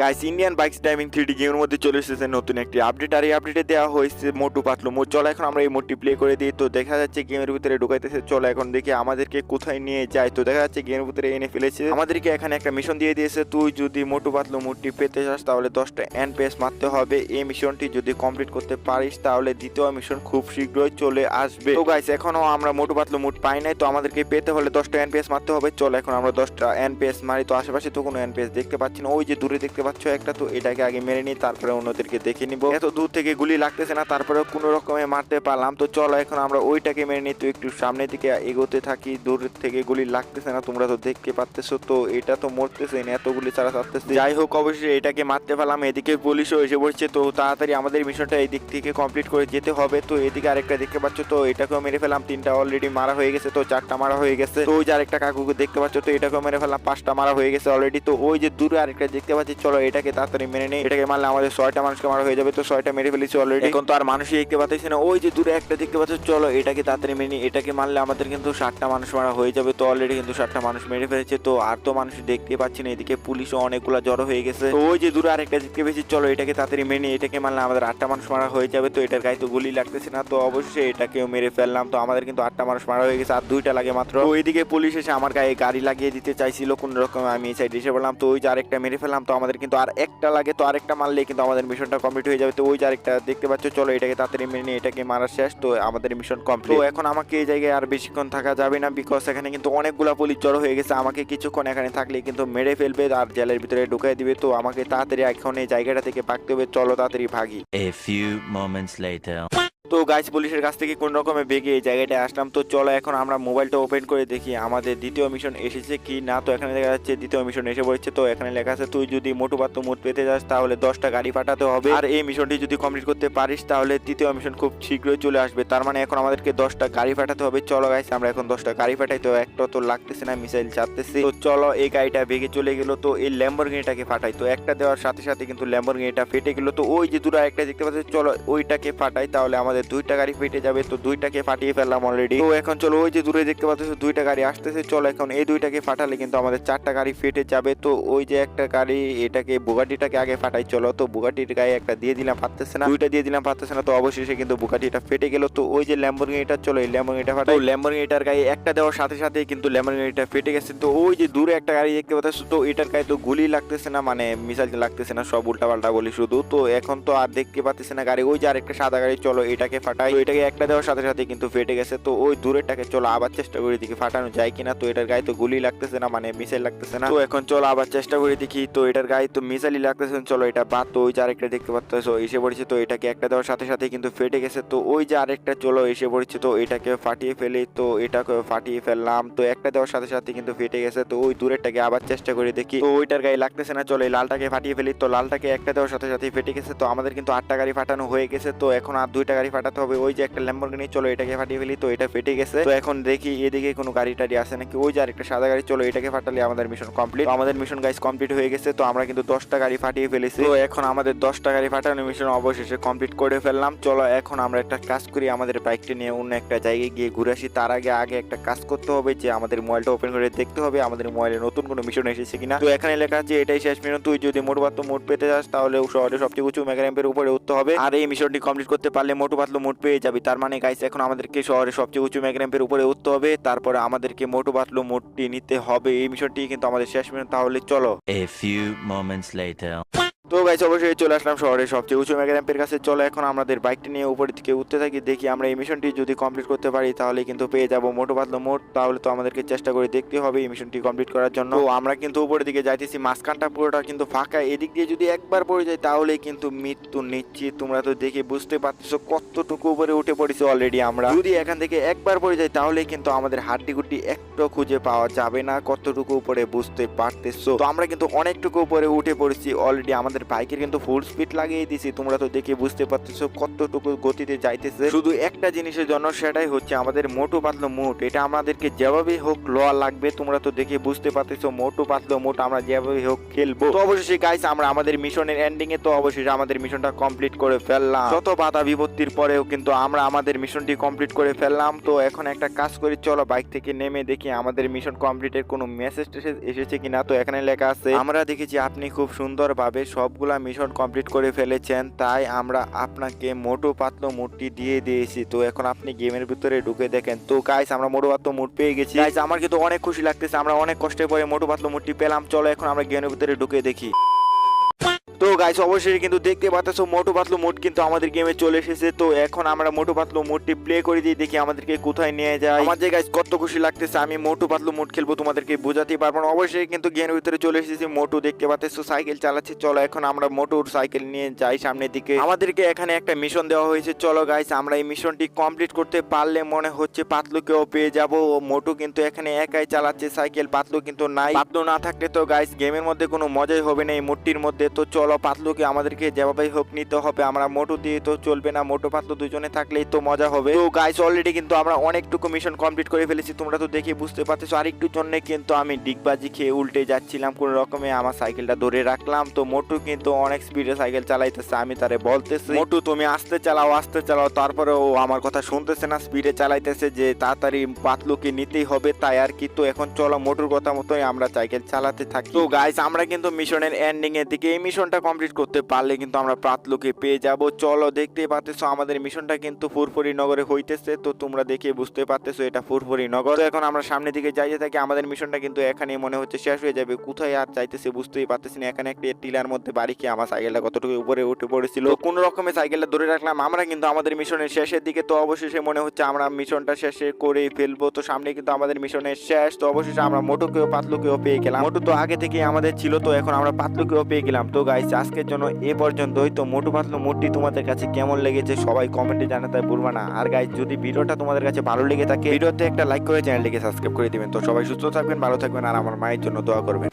Guys Indian bikes driving 3D গেমের মধ্যে চলে এসেছে নতুন একটি আপডেট। আর এই আপডেটে দেওয়া হয়েছে মোটু পাতলু মোড। চলো এখন আমরা এই মোডটি প্লে করে দিই। তো দেখা যাচ্ছে গেমের ভিতরে ঢুকাইতেছে। চলো এখন দেখি আমাদেরকে কোথায় নিয়ে যায়। তো দেখা যাচ্ছে গেমের ভিতরে এনে ফেলেছে, আমাদেরকে এখানে একটা মিশন দিয়ে দিয়েছে। তুই যদি মোটু পাতলু মোডটি পেতে চাস তাহলে 10টা এনপিএস মারতে হবে। এই মিশনটি যদি কমপ্লিট করতে পারিস তাহলে দ্বিতীয় মিশন খুব শীঘ্রই চলে আসবে। তো গাইস এখনো আমরা মোটু পাতলু মোড পাই নাই, তো আমাদেরকে পেতে হলে 10টা এনপিএস মারতে হবে। চলো এখন আমরা 10টা এনপিএস মারি। তো আশেপাশে তো কোনো এনপিএস দেখতে পাচ্ছি না, ওই যে দূরে দেখতে পাচ্ছ একটা, তো এটাকে আগে মেরে নিই, তারপরে অন্যদেরকে দেখে নিব। এত দূর থেকে গুলি লাগতেছে না, তারপরে কোনো রকমে মারতে পারলাম। তো চলো এখন আমরা ওইটাকে মেরে নিই। তো একটু সামনের দিকে এগোতে থাকি, দূর থেকে গুলি লাগতেছে না, তোমরা তো দেখতে পাচ্তেছো। তো এটা তো মরতেছে না, এত গুলি ছাড়া ছাড়তেছে। যাই হোক অবশ্যই এটাকে মারতে পারলাম। এদিকে পুলিশও এসে পড়ছে, তো তাড়াতাড়ি আমাদের মিশনটা এই দিক থেকে কমপ্লিট করে যেতে হবে। তো এদিকে আরেকটা দেখতে পাচ্ছ, তো এটাকেও মেরে ফেলাম। 3টা অলরেডি মারা হয়ে গেছে, তো 4টা মারা হয়ে গেছে। তো ওই যে আরেকটা কাকুকে দেখতে পাচ্ছ, তো এটাকেও মেরে ফেলাম। 5টা মারা হয়ে গেছে অলরেডি। তো ওই যে দূরে আরেকটা দেখতে পাচ্ছি, চলো এটাকে তাড়াতাড়ি মেরে নেই। এটাকে মারলে আমাদের 6টা মানুষকে মারা হয়ে যাবে। তো 6টা মেরে ফেলেছি অলরেডি। এখন তো আর মানুষই দেখতে পাচ্ছি না, ওই যে দূরে একটা দেখতে পাচ্ছ, চলো এটাকে তাড়াতাড়ি মেরে নিই। এটাকে মারলে আমাদের কিন্তু 7টা মানুষ মারা হয়ে যাবে। তো অলরেডি কিন্তু 7টা মানুষ মেরে ফেলেছে। তো আর তো মানুষ দেখতে পাচ্ছি না, এদিকে পুলিশও অনেকগুলা জড়ো হয়ে গেছে। তো ওই যে দূরে আরেকটা দেখতে পেয়েছি, চলো এটাকে তাড়াতাড়ি মেরে নিই। এটাকে মারলে আমাদের 8টা মানুষ মারা হয়ে যাবে। তো এটার গায়ে তো গুলি লাগতেছে না, তো অবশ্যই এটাকেও মেরে ফেললাম। তো আমাদের কিন্তু 8টা মানুষ মারা হয়ে গেছে, আর 2টা লাগে মাত্র। তো ওইদিকে পুলিশ এসে আমার গায়ে গাড়ি লাগিয়ে দিতে চাইছিল কোন রকম, আমি এই সাইডে এসে বললাম। তো ওই যে আরেকটা মেরে ফেললাম। তো আমাদের কিন্তু আর একটা লাগে, তো আরেকটা মারলে কিন্তু আমাদের মিশনটা কমপ্লিট হয়ে যাবে। তো ওই যে আরেকটা দেখতে পাচ্ছ, চলো এটাকে তাড়াতাড়ি মেরে নিয়ে এটাকে মারা শেষ। তো আমাদের মিশন কমপ্লিট। তো এখন আমাকে এই জায়গায় আর বেশিক্ষণ থাকা যাবে না, বিকজ এখানে কিন্তু অনেকগুলা পুলিশ জড়ো হয়ে গেছে। আমাকে কিছুক্ষণ এখানে থাকলে কিন্তু মেরে ফেলবে আর জেলের ভিতরে ঢুকাই দিবে। তো আমাকে তাড়াতাড়ি এখন এই জায়গাটা থেকে ভাগতে হবে। চলো তাড়াতাড়ি ভাগি। A few moments later. তো গাইস পুলিশের কাছ থেকে কোন রকমে বেগে এই জায়গাটায় আসলাম। তো চলো এখন আমরা মোবাইলটা ওপেন করে দেখি আমাদের দ্বিতীয় মিশন এসেছে কি না। তো এখানে দেখা যাচ্ছে দ্বিতীয় মিশন এসে পড়েছে। তো এখানে লেখা আছে তুই যদি মোটু পাতলু মুড পেতে যাস তাহলে 10টা গাড়ি পাঠাতে হবে। আর এই মিশনটি যদি কমপ্লিট করতে পারিস তাহলে তৃতীয় মিশন খুব শীঘ্রই চলে আসবে। তার মানে এখন আমাদেরকে 10টা গাড়ি পাঠাতে হবে। চলো গাইস আমরা এখন 10টা গাড়ি পাঠাই। তো একটা তো লাগতেছে না, মিসাইল চাপতেছে। তো চলো এই গাড়িটা ভেঙে চলে গেল। তো এই ল্যাম্বরগিনিটাকে ফাটাই। তো একটা দেওয়ার সাথে সাথে কিন্তু ল্যাম্বরগিনিটা ফেটে গেল। তো ওই যে দূরে একটা দেখতে পাচ্ছি, চলো ওইটাকে ফাটাই, তাহলে আমাদের 2টা গাড়ি ফেটে যাবে। তো 2টাকে ফাটিয়ে ফেললাম অলরেডি। তো এখন চলো ওই যে দূরে দেখতে পাচ্ছ 2টা গাড়ি আসতেছে। চলো এখন এই 2টাকে ফাটালে কিন্তু আমাদের 4টা গাড়ি ফেটে যাবে। তো ওই যে একটা গাড়ি, এটাকে বুগাটিটাকে আগে ফাটাই। চলো তো বুগাটির গায়ে একটা দিয়ে দিলাম, পারতেছে না, 2টা দিয়ে দিলাম, পারতেছে না। তো অবশেষে কিন্তু বুগাটিটা ফেটে গেল। তো ওই যে ল্যাম্বরগিনিটা, চলো এই ল্যাম্বরগিনিটা ফাটাই। ল্যাম্বরগিনিটার গায়ে একটা দেওয়ার সাথে সাথে কিন্তু ল্যাম্বরগিনিটা ফেটে গেছে। তো ওই যে দূরে একটা গাড়ি দেখতে পাচ্ছ, তো এটার গায়ে তো গুলি লাগতেছে না, মানে মিসাইল লাগতেছে না, সব উল্টাপাল্টা বলি শুধু। তো এখন তো আর দেখতে পাচ্তেছে না গাড়ি। ওই যে আরেকটা সাদা গাড়ি, চলো এটাকে ফাটাই। তো এটাকে একটা দেওয়ার সাথে সাথে কিন্তু ফেটে গেছে। তো ওই দূরেরটাকে চলো আবার চেষ্টা করে দেখি ফাটানো যায় কিনা। তো এটার গায়ে তো গুলি লাগতেছে না, মানে মিসাইল লাগতেছে না। তো এখন চলো আবার চেষ্টা করে দেখি। তো এটার গায়ে তো মিসাইলই লাগতেছে না, চলো এটা বাদ। তো ওই যে আরেকটা দেখতে পাচ্ছ এসে পড়েছে। তো এটাকে একটা দেওয়ার সাথে সাথে কিন্তু ফেটে গেছে। তো ওই যে আরেকটা চলো এসে পড়েছে। তো এটাকে ফাটিয়ে ফেলি। তো এটাকে ফাটিয়ে ফেললাম। তো একটা দেওয়ার সাথে সাথে কিন্তু ফেটে গেছে। তো ওই দূরেরটাকে আবার চেষ্টা করে দেখি। তো ওইটার গায়ে লাগতেছে না, চলো এই লালটাকে ফাটিয়ে ফেলি। তো লালটাকে একটা দেওয়ার সাথে সাথে ফেটে গেছে। তো আমাদের কিন্তু 8টা গাড়ি ফাটানো হয়ে গেছে। তো এখন আর 2টা গাড়ি ফাটাতে হবে। ওই যে একটা ল্যাম্বরগিনি, চলো এটাকে ফাটিয়ে ফেলি। তো এটা ফেটে গেছে। তো এখন দেখি এদিকে কোনো গাড়ি টাড়ি আছে নাকি। ওই যে আরেকটা সাদা গাড়ি, চলো এটাকে ফাটালে আমাদের মিশন কমপ্লিট। আমাদের মিশন গাইস কমপ্লিট হয়ে গেছে। তো আমরা কিন্তু 10টা গাড়ি ফাটিয়ে ফেলেছি। তো এখন আমাদের 10টা গাড়ি ফাটানো মিশন অবশেষে কমপ্লিট করে ফেললাম। চলো এখন আমরা একটা কাজ করি, আমাদের বাইকটা নিয়ে অন্য একটা জায়গায় গিয়ে ঘুরে আসি। তার আগে একটা কাজ করতে হবে, যে আমাদের মোবাইলটা ওপেন করে দেখতে হবে আমাদের মোবাইলে নতুন কোনো মিশন এসেছে কিনা। তো এখানে লেখা আছে এটাই শেষ মিশন, তুই যদি মোটু পাতলু মুড পেতে যাস তাহলে শহরে সবচেয়ে উঁচু মেগারাম্পের উপরে উঠতে হবে। আর এই মিশনটি কমপ্লিট করতে পারলে মোটু পাতলু মুড পেয়ে যাবি। তার মানে গাইস এখন আমাদেরকে শহরে সবচেয়ে উঁচু মেগারাম্পের উপরে উঠতে হবে, তারপরে আমাদেরকে মোটু পাতলু মুডটি নিতে হবে। এই মিশনটি কিন্তু আমাদের শেষ মিশন। তাহলে চলো। A few moments later. তো গাইস অবশ্যই চলে আসলাম শহরের সবচেয়ে উঁচু মেগারাম্পের কাছে। চলো এখন আমাদের বাইকটি নিয়ে উপরের দিকে উঠতে থাকি, দেখি আমরা এই মিশনটি যদি কমপ্লিট করতে পারি তাহলে কিন্তু পেয়ে যাবো মোটু পাতলু মোট। তাহলে তো আমাদেরকে চেষ্টা করে দেখতে হবে এই মিশনটি কমপ্লিট করার জন্য। তো আমরা কিন্তু উপরের দিকে যাইতেছি, মাঝখানটা পুরোটা কিন্তু ফাঁকা। এদিক দিয়ে যদি একবার পড়ে যায় তাহলে কিন্তু মৃত্যু নিশ্চিত। তোমরা তো দেখে বুঝতে পারতেছো কতটুকু উপরে উঠে পড়েছি অলরেডি আমরা। যদি এখান থেকে একবার পড়ে যায় তাহলে কিন্তু আমাদের হাড্ডি গুড্ডি একটু খুঁজে পাওয়া যাবে না, কতটুকু উপরে বুঝতে পারতেছো। তো আমরা কিন্তু অনেকটুকু উপরে উঠে পড়েছি অলরেডি। আমাদের বাইকের কিন্তু ফুল স্পিড লাগিয়ে দিছি, তোমরা তো দেখে বুঝতে পারতেছো কতটুকু গতিতে যাইতেছে। শুধু একটা জিনিসের জন্য, সেটাই হচ্ছে আমাদের মোটু পাতলু মুড। এটা আমাদেরকে যেভাবে হোক লওয়া লাগবে, তোমরা তো দেখে বুঝতে পারতেছো মোটু পাতলু মুড আমরা যেভাবে হোক খেলবো। তো অবশ্যই গাইস আমরা আমাদের মিশনের এন্ডিং এ তো অবশ্যই আমাদের মিশনটা কমপ্লিট করে ফেললাম। যত বাধা বিপত্তির পরেও কিন্তু আমরা আমাদের মিশনটি কমপ্লিট করে ফেললাম। তো এখন একটা কাজ করি, চলো বাইক থেকে নেমে দেখি আমাদের মিশন কমপ্লিটের কোনো মেসেজ এসেছে কিনা। তো এখানে লেখা আছে, আমরা দেখেছি আপনি খুব সুন্দরভাবে সবগুলা মিশন কমপ্লিট করে ফেলেছেন, তাই আমরা আপনাকে মোটু পাতলু মুডটি দিয়ে দিয়েছি। তো এখন আপনি গেমের ভিতরে ঢুকে দেখেন। তো গাইস আমরা মোটু পাতলু মুড পেয়ে গেছি। গাইস আমার কিন্তু অনেক খুশি লাগতেছে, আমরা অনেক কষ্টের পরে মোটু পাতলু মুডটি পেলাম। চলো এখন আমরা গেমের ভিতরে ঢুকে দেখি। তো গাইস অবশ্যই কিন্তু দেখতে পাচ্ছ মোটু পাতলু মুড কিন্তু আমাদের গেমে চলে এসেছে। তো এখন আমরা মোটু পাতলু মুডটি প্লে করে দিয়ে দেখি আমাদেরকে কোথায় নিয়ে যায়। আমাদের গাইস কত খুশি লাগতেছে, আমি মোটু পাতলু মুড খেলবো, তোমাদেরকে বোঝাতে পারবো না। অবশ্যই কিন্তু গেমের ভিতরে চলে এসেছি, মোটু দেখতে পাচ্ছ সাইকেল চালাচ্ছে। চলো এখন আমরা মোটুর সাইকেল নিয়ে যাই সামনের দিকে। আমাদেরকে এখানে একটা মিশন দেওয়া হয়েছে, চলো গাইস আমরা এই মিশনটি কমপ্লিট করতে পারলে মনে হচ্ছে পাতলুকেও পেয়ে যাব। মোটু কিন্তু এখানে একাই চালাচ্ছে সাইকেল, পাতলু কিন্তু নাই। পাতলু না থাকলে তো গাইস গেমের মধ্যে কোনো মজাই হবে না এই মুডটির মধ্যে। তো চলো পাতলুকে আমাদেরকে যেভাবে হোক নিতে হবে, আমরা মোটু দিয়ে তো চলবে না, মোটু পাতলু দুজনে থাকলেই তো মজা হবে। তো গাইস অলরেডি কিন্তু আমরা অনেকটুকু মিশন কমপ্লিট করে ফেলেছি, তোমরা তো দেখে বুঝতে পারতেছো। আরেকটু জন্য কিন্তু আমি ডিগবাজি খেয়ে উল্টে যাচ্ছিলাম, কোন রকমে আমার সাইকেলটা ধরে রাখলাম। তো মোটু কিন্তু অনেক স্পিডে সাইকেল চালাইতেছে, আমি তারে বলতেছি মোটু তুমি আস্তে চালাও, তারপরে ও আমার কথা শুনতেছে না, স্পিডে চালাইতেছে যে তাড়াতাড়ি পাতলুকে নিতেই হবে, তাই আর কি। তো এখন চলো মোটুর কথা মতোই আমরা সাইকেল চালাতে থাকি। তো গাইস আমরা কিন্তু মিশনের এন্ডিং এর দিকে, এই মিশনটা কমপ্লিট করতে পারলে কিন্তু আমরা পাতলুকে পেয়ে যাব। চলো দেখতেই পাচ্তেছো আমাদের মিশনটা কিন্তু ফুরফুরি নগরে হইতেছে। তো তোমরা দেখে বুঝতে পারতেছো এটা ফুরফুরি নগর। তো এখন আমরা সামনের দিকে যাইতে থাকি, আমাদের মিশনটা কিন্তু এখানে মনে হচ্ছে শেষ হয়ে যাবে। কোথায় আর যাইতেছে বুঝতেই পারতেছি না। এখানে একটা টিলার মধ্যে বাড়ি খেয়ে আমার সাইকেলটা কতটুকু উপরে উঠে পড়েছিল, কোন রকমে সাইকেলটা ধরে রাখলাম। আমরা কিন্তু আমাদের মিশনের শেষের দিকে, তো অবশেষে মনে হচ্ছে আমরা মিশনটা শেষে করে ফেলবো। তো সামনে কিন্তু আমাদের মিশনের শেষ। তো অবশেষে আমরা মোটুকেও পাতলুকেও পেয়ে গেলাম। মোটু তো আগে থেকে আমাদের ছিল, তো এখন আমরা পাতলুকেও পেয়ে গেলাম। তো গাইস আজকের জন্য এ পর্যন্তই। তো মোটু পাতলু মুডটি তোমাদের কাছে কেমন লেগেছে সবাই কমেন্টে জানাতে ভুলবা না। আর গাইস যদি ভিডিওটা তোমাদের কাছে ভালো লেগে থাকে, ভিডিওতে একটা লাইক করে চ্যানেলটিকে সাবস্ক্রাইব করে দিবেন। তো সবাই সুস্থ থাকবেন, ভালো থাকবেন, আর আমার মায়ের জন্য দোয়া করবেন।